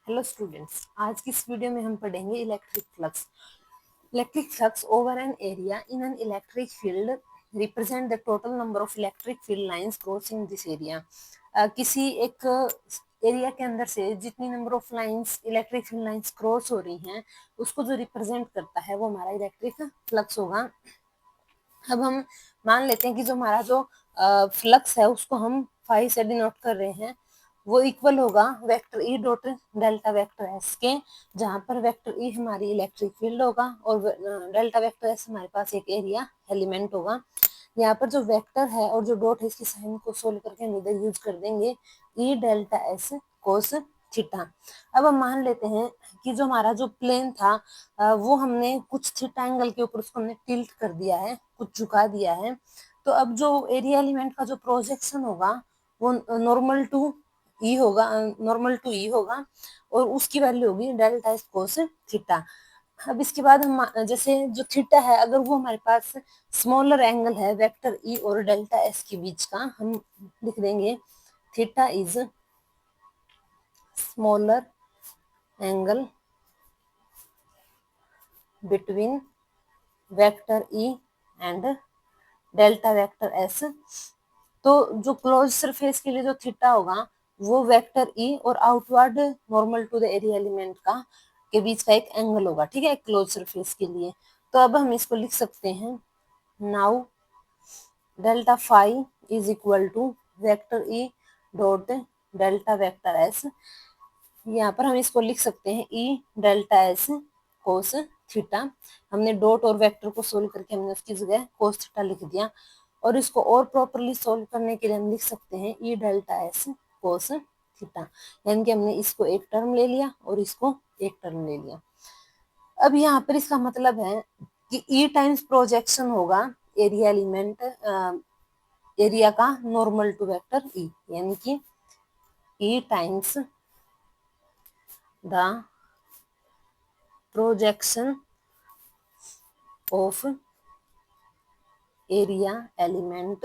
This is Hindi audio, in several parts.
हेलो स्टूडेंट्स, आज की इस वीडियो में हम पढ़ेंगे electric flux. Electric flux over an area in an electric field represent the total number of electric field lines crossing this area. किसी एक एरिया के अंदर से जितनी number of lines electric field lines cross हो रही हैं उसको जो रिप्रेजेंट करता है वो हमारा इलेक्ट्रिक फ्लक्स होगा। अब हम मान लेते हैं कि जो हमारा जो फ्लक्स है उसको हम फाई से डिनोट कर रहे हैं, वो इक्वल होगा vector E dot delta vector S के, जहां पर वेक्टर ई हमारी इलेक्ट्रिक फील्ड होगा और डेल्टा वेक्टर एस हमारे पास एक एरिया एलिमेंट होगा। यहाँ पर जो वेक्टर है और जो डॉट है इसके साइन को सोल्व करके हम इधर यूज कर देंगे ई डेल्टा एस कोस थीटा। अब हम मान लेते हैं कि जो हमारा जो प्लेन था वो हमने कुछ थीटा एंगल के ऊपर उसको हमने टिल्ट कर दिया है, कुछ झुका दिया है। तो अब जो एरिया एलिमेंट का जो प्रोजेक्शन होगा वो नॉर्मल टू ई होगा, और उसकी वैल्यू होगी डेल्टा एस कोस थीटा। अब इसके बाद हम जैसे जो थीटा है अगर वो हमारे पास स्मॉलर एंगल है वेक्टर ई और डेल्टा एस के बीच का, हम लिख देंगे theta is smaller angle between vector E and delta vector S. तो जो क्लोज सरफेस के लिए जो थीटा होगा वो वेक्टर ई और outward normal to the area element का के बीच का एक एंगल होगा, ठीक है, क्लोज सरफेस के लिए। तो अब हम इसको लिख सकते हैं now delta phi is equal to vector E dot delta vector S. यहाँ पर हम इसको लिख सकते हैं E delta S cos theta. हमने डॉट और वेक्टर को सोल्व करके हमने उसकी जगह कोस थीटा लिख दिया, और इसको और प्रॉपरली सोल्व करने के लिए हम लिख सकते हैं E delta S cos theta. यानी कि हमने इसको एक टर्म ले लिया और इसको एक टर्म ले लिया। अब यहाँ पर इसका मतलब है कि ई टाइम्स प्रोजेक्शन होगा एरिया एलिमेंट एरिया का नॉर्मल टू वेक्टर ई, यानी कि E times the projection of area element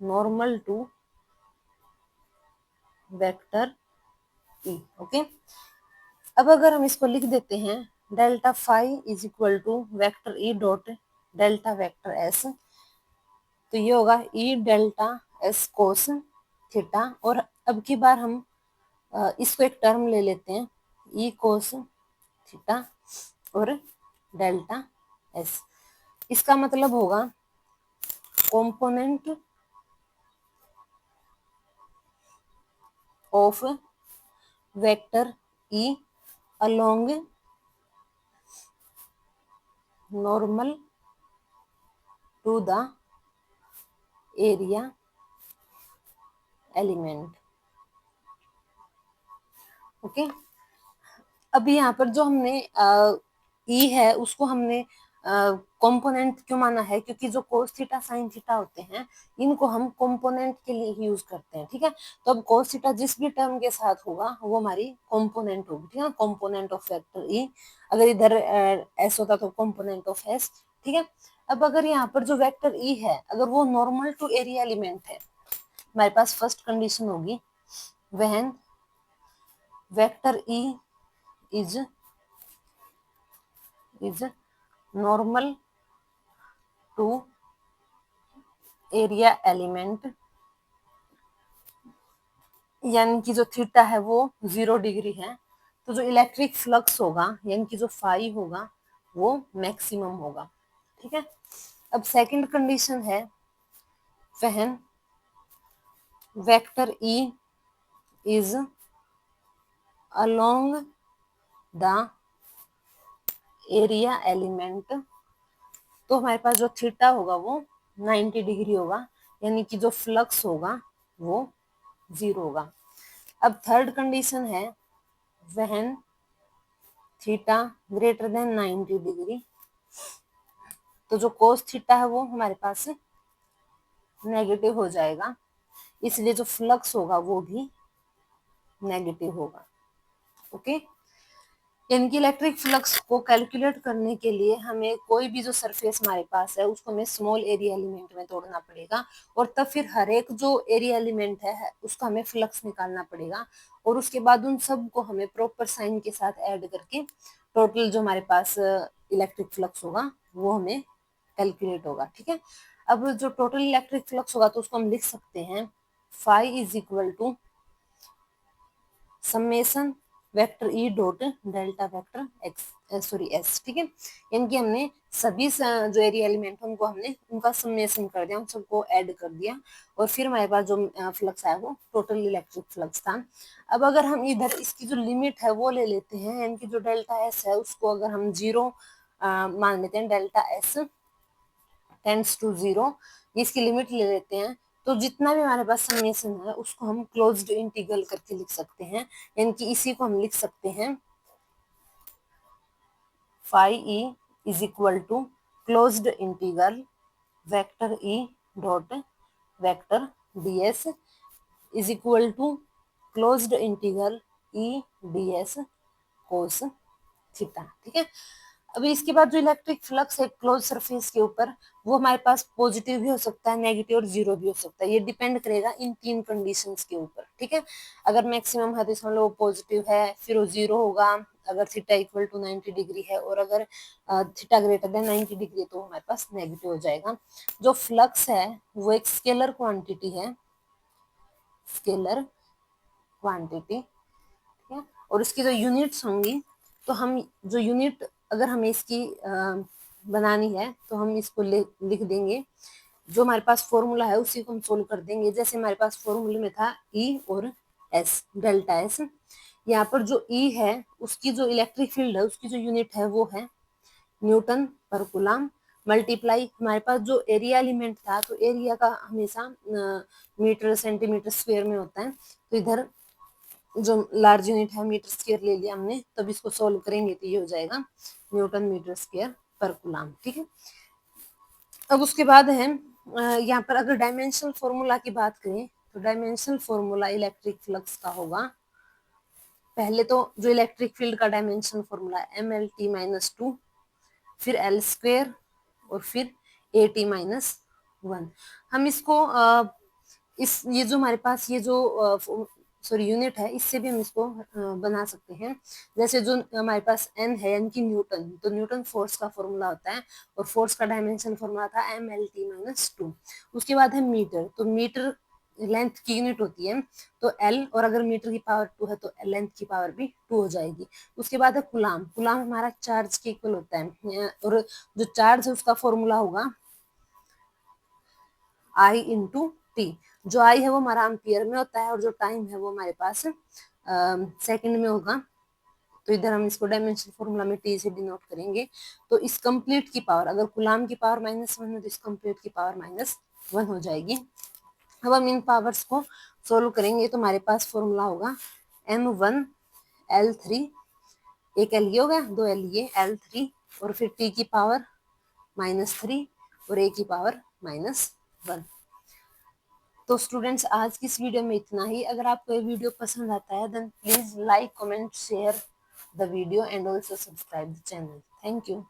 normal to vector e। Okay, अब अगर हम इसको लिख देते हैं delta phi is equal to vector E dot delta vector S, तो ये होगा E delta S cos theta. और अब की बार हम इसको एक टर्म ले लेते हैं ई कोस थीटा और डेल्टा एस। इसका मतलब होगा component of vector E along normal to the area element. Okay, अभी यहाँ पर जो हमने ई है उसको हमने कंपोनेंट क्यों माना है, क्योंकि जो कोस थीटा साइन थीटा होते हैं इनको हम कंपोनेंट के लिए ही यूज करते हैं, ठीक है। तो अब कोस थीटा जिस भी टर्म के साथ होगा वो हमारी कंपोनेंट होगी, ठीक है, कंपोनेंट ऑफ वेक्टर ई। अगर इधर एस होता तो कंपोनेंट ऑफ एस, ठीक है। अब अगर यहाँ पर जो वेक्टर ई है अगर वो नॉर्मल टू एरिया एलिमेंट है, हमारे पास फर्स्ट कंडीशन होगी when vector E is normal to area element, यानी कि जो थीटा है वो 0 डिग्री है, तो जो इलेक्ट्रिक फ्लक्स होगा यानी कि जो फाई होगा वो मैक्सिमम होगा, ठीक है। अब सेकंड कंडीशन है when vector E is along the area element, तो हमारे पास जो थीटा होगा वो 90 डिग्री होगा, यानी कि जो फ्लक्स होगा वो 0 होगा। अब थर्ड कंडीशन है when theta greater than 90 degree, तो जो कोस थीटा है वो हमारे पास नेगेटिव हो जाएगा, इसलिए जो फ्लक्स होगा वो भी नेगेटिव होगा। ओके, यानी कि इलेक्ट्रिक फ्लक्स को कैलकुलेट करने के लिए हमें कोई भी जो सरफेस हमारे पास है उसको हमें स्मॉल एरिया एलिमेंट में तोड़ना पड़ेगा, और तब फिर हर एक जो एरिया एलिमेंट है उसका हमें फ्लक्स निकालना पड़ेगा, और उसके बाद उन सब को हमें प्रॉपर साइन के साथ ऐड करके टोटल जो हमारे पास इलेक्ट्रिक फ्लक्स होगा वो हमें कैलकुलेट होगा। ठीक है, अब जो टोटल इलेक्ट्रिक फ्लक्स होगा तो उसको हम लिख सकते हैं phi is equal to summation vector E dot delta vector X sorry S. ठीक है, यानी कि हमने सभी जो एरिया एलिमेंट है उनको हमने उनका समेशन कर दिया, उन सबको ऐड कर दिया, और फिर हमारे पास जो फ्लक्स आया वो टोटल इलेक्ट्रिक फ्लक्स था। अब अगर हम इधर इसकी जो लिमिट है वो ले लेते हैं, यानी कि जो डेल्टा एस है उसको अगर हम 0 मान लेते हैं, डेल्टा एस टेंड्स टू 0, इसकी लिमिट ले लेते हैं, तो जितना भी हमारे पास समेशन है उसको हम क्लोज्ड इंटीग्रल करके लिख सकते हैं, यानी कि इसी को हम लिख सकते हैं phi E is equal to closed integral vector E dot vector ds is equal to closed integral E ds cos theta. ठीक है, अभी इसके बाद जो इलेक्ट्रिक फ्लक्स है क्लोज सरफेस के ऊपर, वो हमारे पास पॉजिटिव भी हो सकता है, नेगेटिव और जीरो भी हो सकता है, ये डिपेंड करेगा इन तीन कंडीशंस के ऊपर। ठीक है, अगर मैक्सिमम है तो इसमें वो पॉजिटिव है, फिर वो जीरो होगा अगर थीटा इक्वल टू 90 डिग्री है, और अगर थीटा ग्रेटर देन 90 डिग्री तो हमारे पास नेगेटिव हो जाएगा। जो फ्लक्स है वो एक स्केलर क्वांटिटी है, स्केलर क्वांटिटी। ठीक है, और इसकी जो यूनिट्स होंगी, तो हम जो यूनिट अगर हमें इसकी बनानी है तो हम इसको लिख देंगे, जो हमारे पास फॉर्मूला है उसी को हम सोल्व कर देंगे। जैसे हमारे पास फॉर्मूले में था ई और एस, डेल्टा एस, यहाँ पर जो ई है उसकी जो इलेक्ट्रिक फील्ड है उसकी जो यूनिट है वो है न्यूटन पर कूलम, मल्टीप्लाई हमारे पास जो एरिया एलिमेंट था, तो एरिया का हमेशा मीटर सेंटीमीटर स्क्वायर में होता है, तो इधर जो लार्ज यूनिट है मीटर स्क्वायर ले लिया हमने, तब इसको सॉल्व करेंगे तो ये हो जाएगा न्यूटन मीटर स्क्वायर पर कूलम। ठीक है, अब उसके बाद है यहाँ पर अगर डायमेंशनल फॉर्मूला की बात करें तो डायमेंशनल फॉर्मूला इलेक्ट्रिक फ्लक्स का होगा, पहले तो जो इलेक्ट्रिक फील्ड का डायमेंशन फॉर्मूला है MLT-2, फिर L स्क्वेयर, और फिर AT-1। हम इसको इस ये जो हमारे पास ये जो सॉरी यूनिट है इससे भी हम इसको बना सकते हैं। जैसे जो हमारे पास n है यानी कि न्यूटन, तो न्यूटन फोर्स का फॉर्मूला होता है, और फोर्स का डायमेंशन फॉर्मूला था MLT-2। उसके बाद है मीटर, तो मीटर लेंथ की यूनिट होती है, तो L, और अगर मीटर की पावर 2 है तो लेंथ की पावर भी 2 हो जाएगी। उसके बाद है कूलाम, कूलाम हमारा चार्ज के इक्वल होता है, और जो चार्ज है उसका फॉर्मूला होगा I इंटू टी। जो I है वो हमारा एम्पियर में होता है, और जो टाइम है वो हमारे पास सेकंड में होगा, तो इधर हम इसको डायमेंशन फॉर्मूला में टी से डिनोट करेंगे। तो इस कंप्लीट की पावर, अगर कूलाम की पावर -1 है तो इस कंप्लीट की पावर -1 हो जाएगी। अब हम इन पावर्स को सोल्व करेंगे तो हमारे पास फॉर्मूला होगा M1L3, एक एल ये हो गया, दो एल ये, L3, और फिर टी की पावर -3 और ए की पावर -1। तो स्टूडेंट्स आज की इस वीडियो में इतना ही। अगर आपको ये वीडियो पसंद आता है then please like, comment, share the video and also subscribe the channel. Thank you.